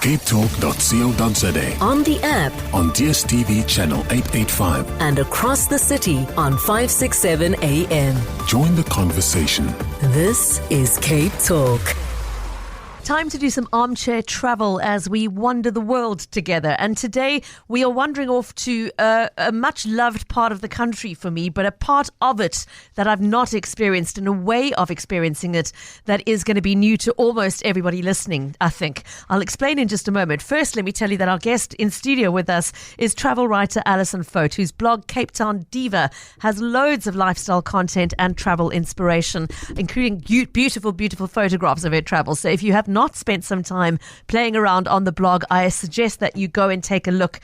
capetalk.co.za, on the app, on DSTV channel 885, and across the city on 567 AM. join the conversation. This is Cape Talk. Time to do some armchair travel as we wander the world together. And today we are wandering off to a much loved part of the country for me, but a part of it that I've not experienced, and a way of experiencing it that is going to be new to almost everybody listening, I think. I'll explain in just a moment. First, let me tell you that our guest in studio with us is travel writer Allison Foat, whose blog Cape Town Diva has loads of lifestyle content and travel inspiration, including beautiful, beautiful photographs of her travels. So if you have not spent some time playing around on the blog, I suggest that you go and take a look.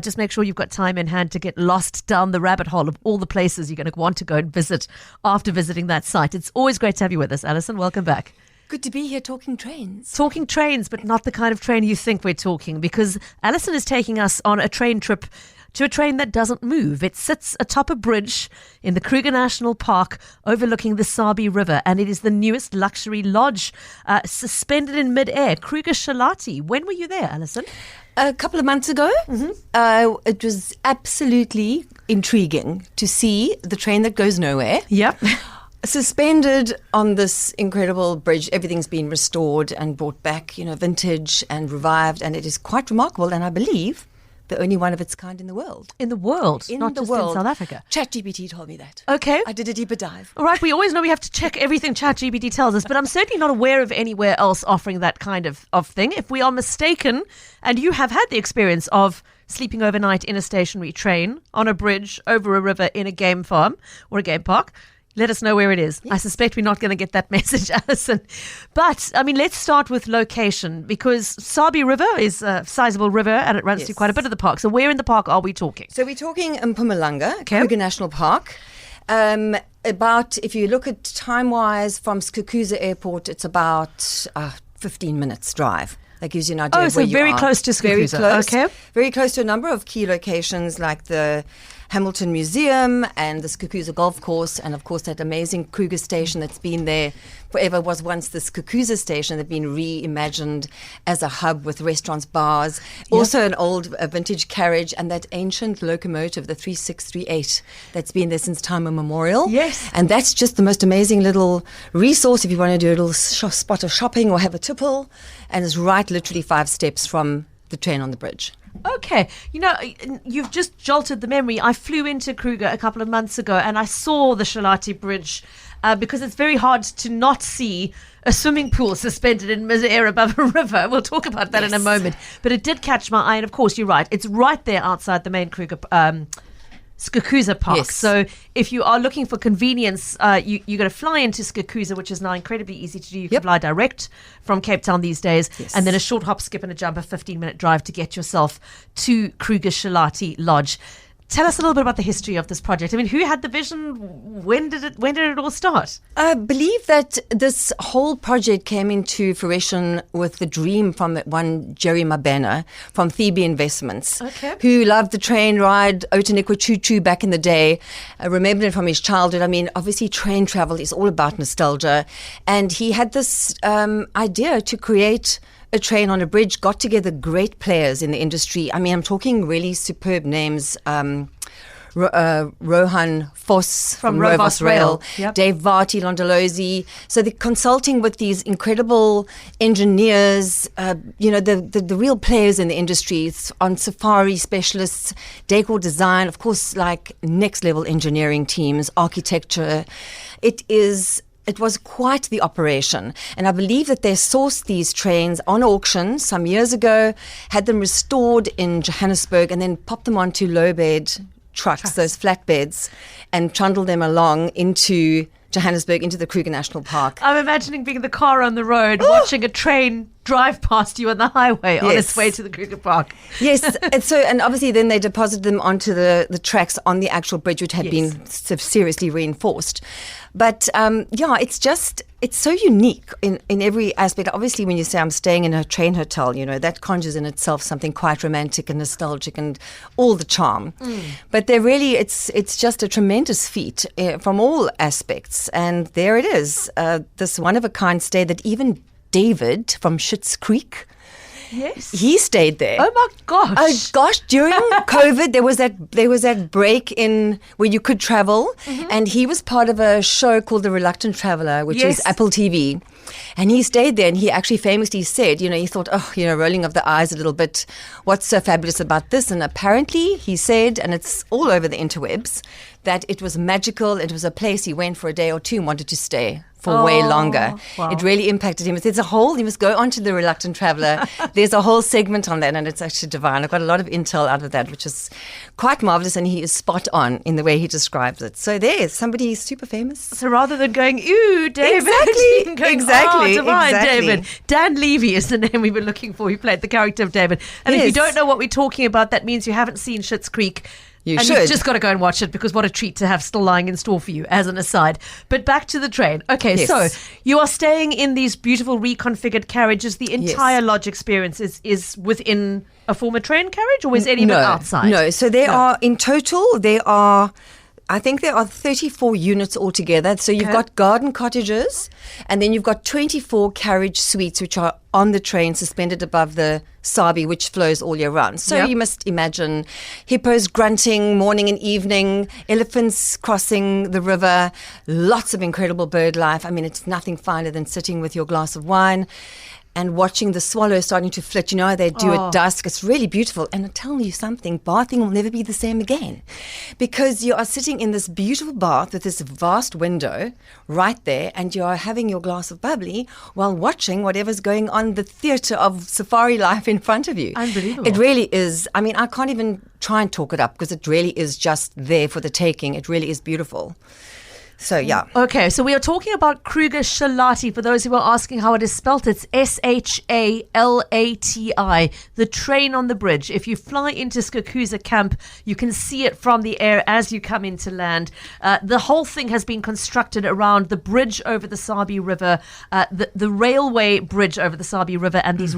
Just make sure you've got time in hand to get lost down the rabbit hole of all the places you're going to want to go and visit after visiting that site. It's always great to have you with us, Alison. Welcome back. Good to be here talking trains. Talking trains, but not the kind of train you think we're talking, because Alison is taking us on a train trip to a train that doesn't move. It sits atop a bridge in the Kruger National Park overlooking the Sabie River, and it is the newest luxury lodge suspended in mid-air. Kruger Shalati. When were you there, Alison? A couple of months ago, it was absolutely intriguing to see the train that goes nowhere. Yep. Suspended on this incredible bridge. Everything's been restored and brought back, vintage and revived, and it is quite remarkable, and I believe the only one of its kind in the world. In the world, In not the just world. in South Africa. ChatGPT told me that. Okay. I did a deeper dive. All right, we always know we have to check everything ChatGPT tells us, but I'm certainly not aware of anywhere else offering that kind of thing. If we are mistaken, and you have had the experience of sleeping overnight in a stationary train, on a bridge, over a river, in a game farm or a game park, let us know where it is. Yes. I suspect we're not going to get that message, Alison. But, let's start with location, because Sabie River is a sizable river and it runs through quite a bit of the park. So where in the park are we talking? So we're talking in Mpumalanga, Kruger National Park. If you look at time-wise, from Skukuza Airport, it's about 15 minutes drive. That gives you an idea of where you are. Very close to Skukuza. Very close. Okay. Very close to a number of key locations like the Hamilton Museum and the Skukuza Golf Course, and of course that amazing Kruger station that's been there forever. Was once the Skukuza station that had been reimagined as a hub with restaurants, bars, also an old vintage carriage, and that ancient locomotive, the 3638, that's been there since time immemorial. Yes. And that's just the most amazing little resource if you want to do a little spot of shopping or have a tipple, and it's right literally 5 steps from the train on the bridge. Okay. You've just jolted the memory. I flew into Kruger a couple of months ago and I saw the Shalati Bridge because it's very hard to not see a swimming pool suspended in mid-air above a river. We'll talk about that in a moment. But it did catch my eye, and of course, you're right. It's right there outside the main Kruger Skukuza Park. Yes. So if you are looking for convenience, you're going to fly into Skukuza, which is now incredibly easy to do. You can fly direct from Cape Town these days, and then a short hop, skip and a jump, a 15-minute drive to get yourself to Kruger Shalati Lodge. Tell us a little bit about the history of this project. Who had the vision? When did it all start? I believe that this whole project came into fruition with the dream from that one Jerry Mabena from Thebe Investments, who loved the train ride, Otanikwa Choo Choo back in the day. I remembered it from his childhood. Obviously train travel is all about nostalgia. And he had this idea to create a train on a bridge, got together great players in the industry. I'm talking really superb names. Rohan Foss from Rovos Rail, Dave Varty, Londolozi. So they're consulting with these incredible engineers, the real players in the industry, on safari specialists, decor design, of course, like next level engineering teams, architecture. It was quite the operation. And I believe that they sourced these trains on auction some years ago, had them restored in Johannesburg, and then popped them onto low-bed trucks, those flatbeds, and trundled them along into Johannesburg, into the Kruger National Park. I'm imagining being in the car on the road, watching a train drive past you on the highway on its way to the Kruger Park. Yes, and obviously then they deposited them onto the tracks on the actual bridge, which had been seriously reinforced. But it's so unique in every aspect. Obviously, when you say I'm staying in a train hotel, that conjures in itself something quite romantic and nostalgic and all the charm. But they're really, it's just a tremendous feat from all aspects. And there it is, this one-of-a-kind stay that even David from Schitt's Creek Yes. He stayed there. Oh my gosh. Oh gosh! During COVID, there was that break in where you could travel, and he was part of a show called The Reluctant Traveler, which is Apple TV. And he stayed there, and he actually famously said, he thought, rolling of the eyes a little bit, what's so fabulous about this? And apparently he said, and it's all over the interwebs, that it was magical. It was a place he went for a day or two and wanted to stay for way longer. Wow. It really impacted him. You must go onto The Reluctant Traveler. There's a whole segment on that, and it's actually divine. I've got a lot of intel out of that, which is quite marvelous, and he is spot on in the way he describes it. So there's somebody super famous. So rather than going, ooh, David. Exactly. Divine David. Dan Levy is the name we were looking for. He played the character of David. And if you don't know what we're talking about, that means you haven't seen Schitt's Creek. You've just got to go and watch it, because what a treat to have still lying in store for you, as an aside. But back to the train. Okay, so you are staying in these beautiful reconfigured carriages. The entire lodge experience is within a former train carriage, or is any of it outside? No, so are, in total, I think there are 34 units altogether. So you've got garden cottages, and then you've got 24 carriage suites, which are on the train suspended above the Sabie, which flows all year round. So you must imagine hippos grunting morning and evening, elephants crossing the river, lots of incredible bird life. I mean, it's nothing finer than sitting with your glass of wine and watching the swallows starting to flit. They do at dusk. It's really beautiful. And I'll tell you something, bathing will never be the same again, because you are sitting in this beautiful bath with this vast window right there, and you are having your glass of bubbly while watching whatever's going on, the theatre of safari life in front of you. Unbelievable. It really is. I mean, I can't even try and talk it up, because it really is just there for the taking. It really is beautiful. So, yeah. Okay, so we are talking about Kruger Shalati. For those who are asking how it is spelt, it's Shalati, the train on the bridge. If you fly into Skakuza camp, you can see it from the air as you come into land. The whole thing has been constructed around the bridge over the Sabie River, the railway bridge over the Sabie River, and these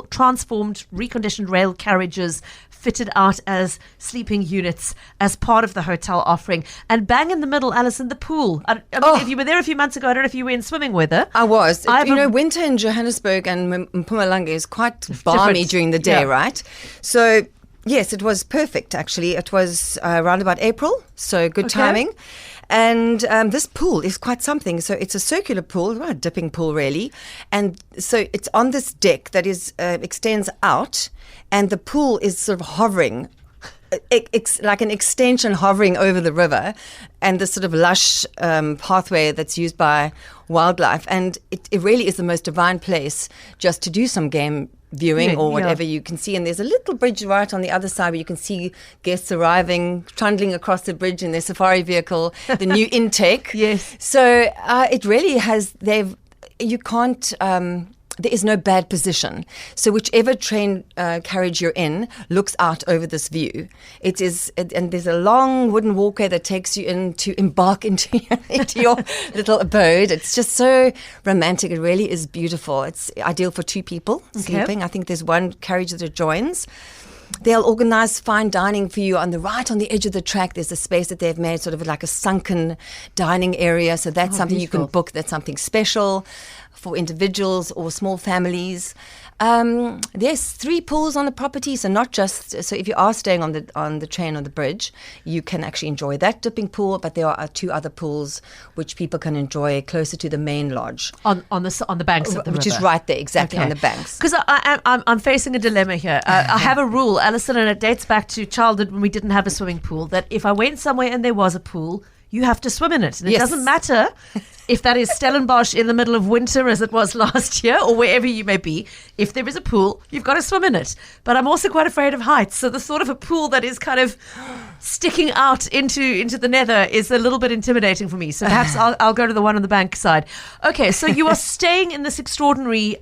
transformed, reconditioned rail carriages fitted out as sleeping units as part of the hotel offering. And bang in the middle, Alison, the pool. I mean, if you were there a few months ago, I don't know if you were in swimming weather. I was. Winter in Johannesburg and Mpumalanga is quite balmy during the day, right? So, yes, it was perfect, actually. It was around about April, so good timing. And this pool is quite something. So it's a circular pool, a dipping pool, really. And so it's on this deck that is extends out, and the pool is sort of hovering, like an extension hovering over the river, and this sort of lush pathway that's used by wildlife. And it really is the most divine place just to do some game viewing or whatever you can see. And there's a little bridge right on the other side where you can see guests arriving, trundling across the bridge in their safari vehicle, the new intake. Yes. So it really has, you can't, there is no bad position. So whichever train carriage you're in looks out over this view. It is, and there's a long wooden walkway that takes you in to embark into your little abode. It's just so romantic. It really is beautiful. It's ideal for two people sleeping. I think there's one carriage that adjoins. They'll organize fine dining for you on the edge of the track. There's a space that they've made sort of like a sunken dining area. So that's something beautiful. You can book. That's something special for individuals or small families. There's 3 pools on the property, so not just, so if you are staying on the train or the bridge, you can actually enjoy that dipping pool, but there are 2 other pools which people can enjoy closer to the main lodge on the banks of the river, which is right there, exactly on the banks. Because I'm facing a dilemma here. I have a rule, Alison, and it dates back to childhood when we didn't have a swimming pool, that if I went somewhere and there was a pool, you have to swim in it. And it doesn't matter if that is Stellenbosch in the middle of winter as it was last year or wherever you may be. If there is a pool, you've got to swim in it. But I'm also quite afraid of heights. So the sort of a pool that is kind of sticking out into the nether is a little bit intimidating for me. So perhaps I'll go to the one on the bank side. Okay, so you are staying in this extraordinary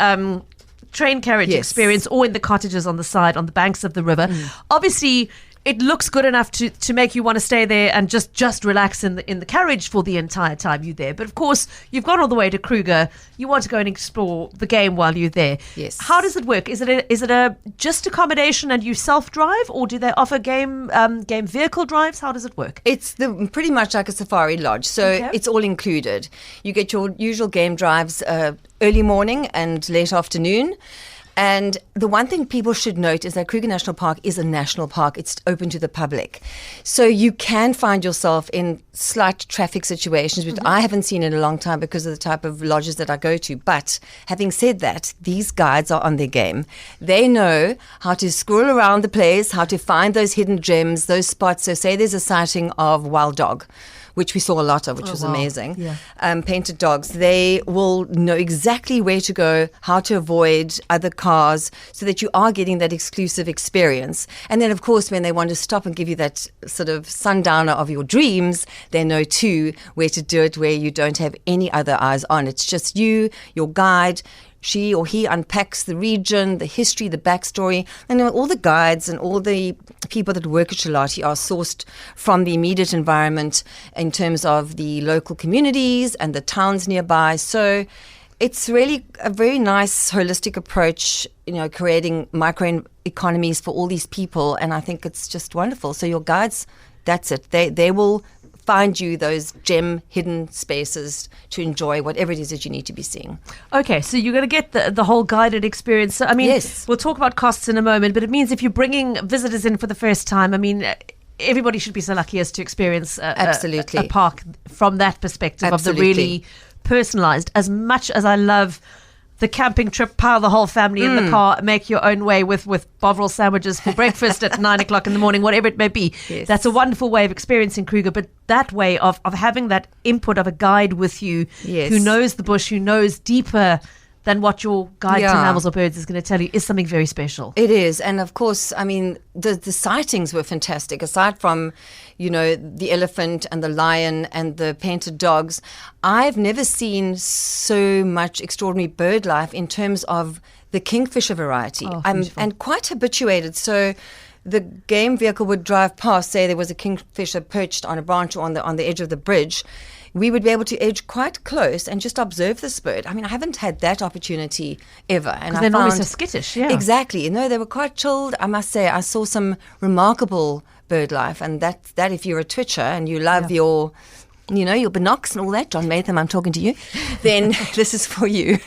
train carriage experience, or in the cottages on the side, on the banks of the river. Obviously, it looks good enough to make you want to stay there and just relax in the carriage for the entire time you're there. But of course, you've gone all the way to Kruger. You want to go and explore the game while you're there. Yes. How does it work? Is it a just accommodation and you self-drive, or do they offer game vehicle drives? How does it work? It's pretty much like a safari lodge, so it's all included. You get your usual game drives early morning and late afternoon. And the one thing people should note is that Kruger National Park is a national park. It's open to the public. So you can find yourself in slight traffic situations, which I haven't seen in a long time because of the type of lodges that I go to. But having said that, these guides are on their game. They know how to scroll around the place, how to find those hidden gems, those spots. So say there's a sighting of wild dog, which we saw a lot of, which was amazing. Yeah. Painted dogs. They will know exactly where to go, how to avoid other cars, so that you are getting that exclusive experience. And then, of course, when they want to stop and give you that sort of sundowner of your dreams, they know too where to do it, where you don't have any other eyes on. It's just you, your guide. She or he unpacks the region, the history, the backstory, and all the guides and all the people that work at Shalati are sourced from the immediate environment in terms of the local communities and the towns nearby. So it's really a very nice holistic approach, creating micro economies for all these people, and I think it's just wonderful. So your guides, that's it. They will find you those gem hidden spaces to enjoy whatever it is that you need to be seeing. Okay, so you're going to get the whole guided experience. So, I mean, Yes. We'll talk about costs in a moment, but it means if you're bringing visitors in for the first time, I mean, everybody should be so lucky as to experience Absolutely. a park from that perspective Absolutely. of the really personalized. As much as I love the camping trip, pile the whole family in the car, make your own way with Bovril sandwiches for breakfast at 9 o'clock in the morning, whatever it may be. Yes. That's a wonderful way of experiencing Kruger, but that way of having that input of a guide with you Yes. who knows the bush, who knows deeper than what your guide to Yeah. mammals or birds is going to tell you is something very special. It is. And of course, I mean, the sightings were fantastic. Aside from, the elephant and the lion and the painted dogs, I've never seen so much extraordinary bird life in terms of the kingfisher variety. Oh, I'm beautiful. and quite habituated. So the game vehicle would drive past, say there was a kingfisher perched on a branch or on the edge of the bridge. We would be able to edge quite close and just observe this bird. I mean, I haven't had that opportunity ever. And Because they're normally so skittish, yeah. Exactly. No, they were quite chilled. I must say, I saw some remarkable bird life, and that if you're a twitcher and you love your binocs and all that, John Matham, I'm talking to you, then this is for you.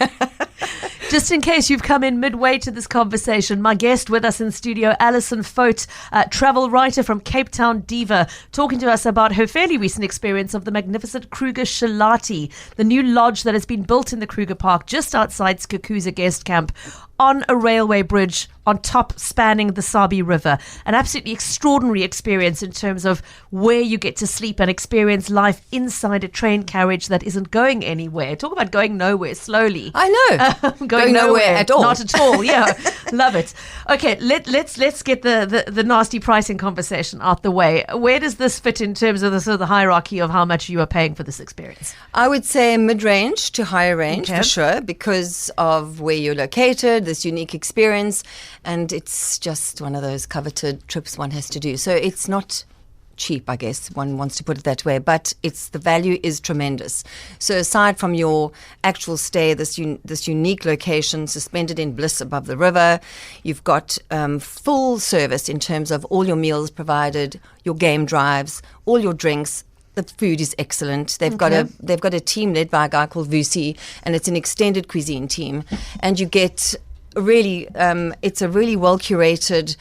Just in case you've come in midway to this conversation, my guest with us in studio, Allison Foat, travel writer from Cape Town Diva, talking to us about her fairly recent experience of the magnificent Kruger Shalati, the new lodge that has been built in the Kruger Park just outside Skukuza Guest Camp on a railway bridge on top spanning the Sabie River. An absolutely extraordinary experience in terms of where you get to sleep and experience life inside a train carriage that isn't going anywhere. Talk about going nowhere slowly. I know. Going nowhere at all. Not at all. Yeah, love it. Okay, let's get the nasty pricing conversation out the way. Where does this fit in terms of the sort of the hierarchy of how much you are paying for this experience? I would say mid-range to higher range Okay. for sure, because of where you're located, this unique experience, and it's just one of those coveted trips one has to do. So it's not cheap, I guess one wants to put it that way, but the value is tremendous. So aside from your actual stay, this unique location suspended in bliss above the river, you've got full service in terms of all your meals provided, your game drives, all your drinks. The food is excellent. They've got a team led by a guy called Vusi, and it's an extended cuisine team, and you get really it's a really well curated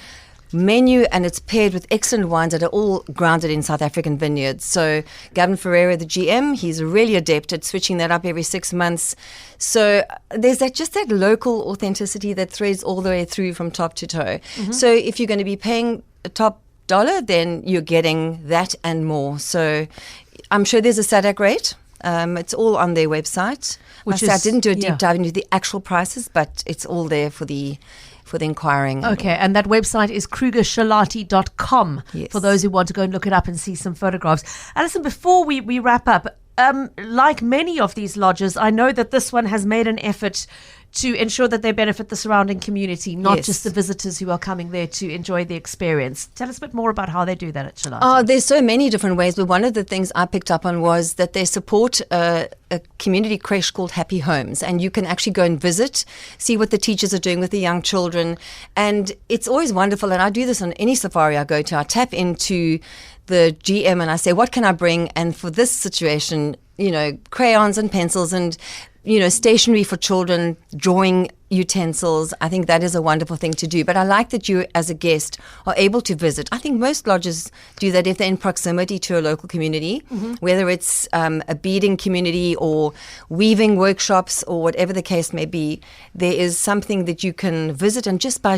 menu, and it's paired with excellent wines that are all grounded in South African vineyards. So Gavin Ferreira, the GM, he's really adept at switching that up every 6 months. So there's that local authenticity that threads all the way through from top to toe. So if you're going to be paying a top dollar, then you're getting that and more. So I'm sure there's a SADC rate. It's all on their website. I didn't do a deep dive into the actual prices, but it's all there for the inquiring. Okay, and that website is krugershalati.com Yes. for those who want to go and look it up and see some photographs. Alison, before we wrap up, like many of these lodges, I know that this one has made an effort to ensure that they benefit the surrounding community, not Yes. just the visitors who are coming there to enjoy the experience. Tell us a bit more about how they do that at Shalati. Oh, there's so many different ways, but one of the things I picked up on was that they support a community creche called Happy Homes, and you can actually go and visit, see what the teachers are doing with the young children, and it's always wonderful. And I do this on any safari I go to. I tap into the GM and I say, what can I bring? And for this situation, crayons and pencils, and stationery for children, drawing utensils. I think that is a wonderful thing to do. But I like that you, as a guest, are able to visit. I think most lodges do that if they're in proximity to a local community, whether it's a beading community or weaving workshops or whatever the case may be. There is something that you can visit, and just by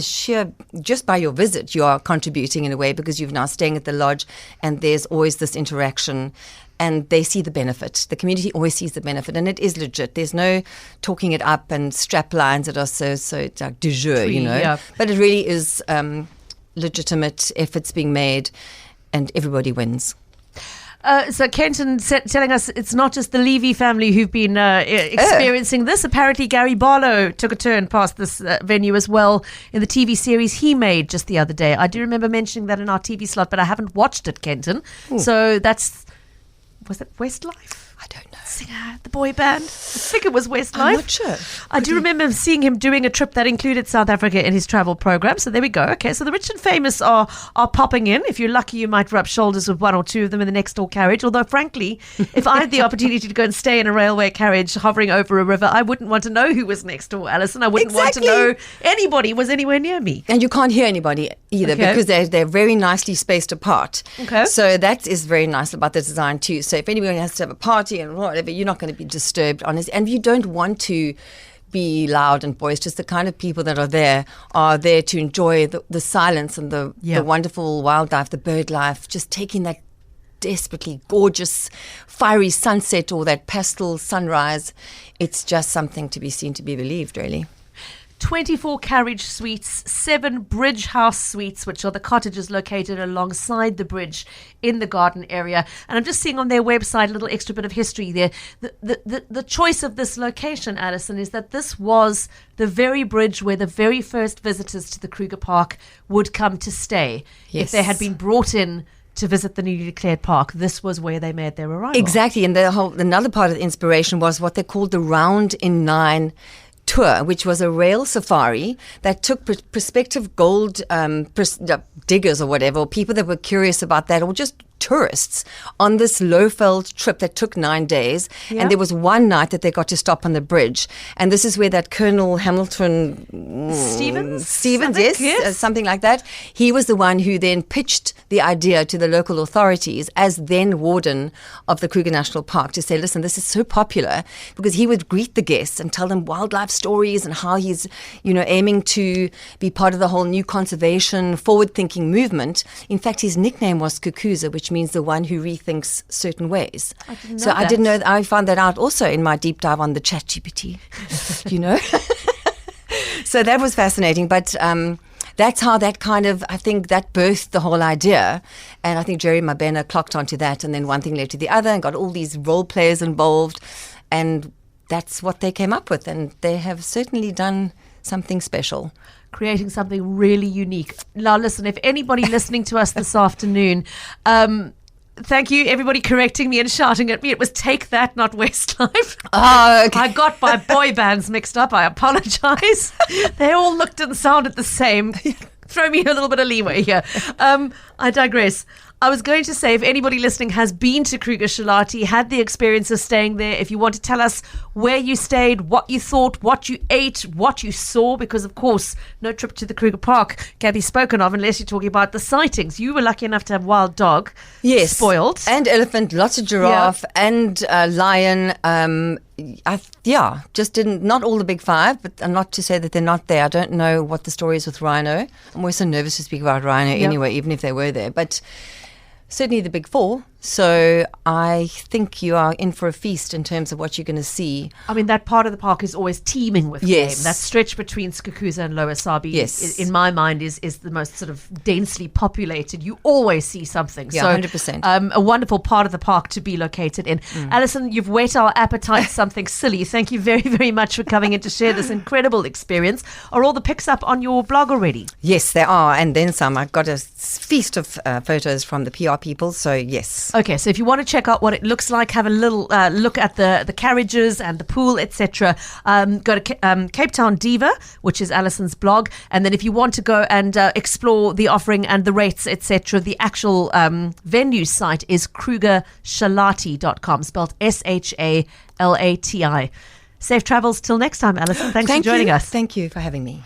your visit, you are contributing in a way, because you're now staying at the lodge, and there's always this interaction. And they see the benefit. The community always sees the benefit, and it is legit. There's no talking it up and strap lines that are so like du jour, Yeah. But it really is legitimate efforts being made, and everybody wins. So Kenton telling us it's not just the Levy family who've been experiencing this. Apparently Gary Barlow took a turn past this venue as well in the TV series he made just the other day. I do remember mentioning that in our TV slot, but I haven't watched it, Kenton. Ooh. So was it Westlife? I don't know. Singer, the boy band. I think it was Westlife. I'm not sure. I do remember seeing him doing a trip that included South Africa in his travel program. So there we go. Okay, so the rich and famous are popping in. If you're lucky, you might rub shoulders with one or two of them in the next door carriage. Although, frankly, if I had the opportunity to go and stay in a railway carriage hovering over a river, I wouldn't want to know who was next door, Alison. I wouldn't want to know anybody was anywhere near me. And you can't hear anybody either, because they're very nicely spaced apart. Okay. So that is very nice about the design too. So if anybody has to have a party and whatever, you're not going to be disturbed, honestly. And you don't want to be loud and boisterous. The kind of people that are there to enjoy the silence and the wonderful wildlife, the bird life, just taking that desperately gorgeous fiery sunset or that pastel sunrise. It's just something to be seen, to be believed, really. 24 carriage suites, 7 bridge house suites, which are the cottages located alongside the bridge in the garden area. And I'm just seeing on their website a little extra bit of history there. The choice of this location, Alison, is that this was the very bridge where the very first visitors to the Kruger Park would come to stay. Yes. If they had been brought in to visit the newly declared park, this was where they made their arrival. Exactly. And another part of the inspiration was what they called the Round in 9 tour, which was a rail safari that took prospective gold diggers or whatever, or people that were curious about that, or just tourists on this low-felled trip that took 9 days. Yeah. And there was one night that they got to stop on the bridge. And this is where that Colonel Hamilton Stevens, yes, something like that. He was the one who then pitched the idea to the local authorities as then warden of the Kruger National Park to say, listen, this is so popular, because he would greet the guests and tell them wildlife stories and how he's, aiming to be part of the whole new conservation, forward-thinking movement. In fact, his nickname was Kukuza, which means the one who rethinks certain ways. I didn't know so that. I didn't know that. I found that out also in my deep dive on the ChatGPT, So that was fascinating. But that's how that kind of, I think that birthed the whole idea. And I think Jerry Mabena clocked onto that, and then one thing led to the other and got all these role players involved. And that's what they came up with. And they have certainly done something special. Creating something really unique. Now, listen, if anybody listening to us this afternoon, thank you, everybody correcting me and shouting at me. It was Take That, not Westlife. Oh, okay. I got my boy bands mixed up. I apologize. They all looked and sounded the same. Throw me a little bit of leeway here. I digress. I was going to say, if anybody listening has been to Kruger Shalati, had the experience of staying there, if you want to tell us where you stayed, what you thought, what you ate, what you saw, because of course, no trip to the Kruger Park can be spoken of unless you're talking about the sightings. You were lucky enough to have wild dog. Yes. Spoiled. And elephant, lots of giraffe, and lion. Just didn't, not all the big five, but not to say that they're not there. I don't know what the story is with rhino. I'm always so nervous to speak about rhino anyway, even if they were there. But certainly the big four. So I think you are in for a feast in terms of what you're going to see. I mean, that part of the park is always teeming with Yes. game. That stretch between Skukuza and Lower Sabie, Yes. in my mind, is the most sort of densely populated. You always see something. Yeah, so, 100%. A wonderful part of the park to be located in. Alison, you've whet our appetite something silly. Thank you very, very much for coming in to share this incredible experience. Are all the pics up on your blog already? Yes, there are. And then some. I've got a feast of photos from the PR people. So, yes. Okay, so if you want to check out what it looks like, have a little look at the carriages and the pool, etc., go to Cape Town Diva, which is Alison's blog. And then if you want to go and explore the offering and the rates, etc., the actual venue site is krugershalati.com, spelled SHALATI. Safe travels till next time, Alison. Thanks Thank for joining you. us. Thank you for having me.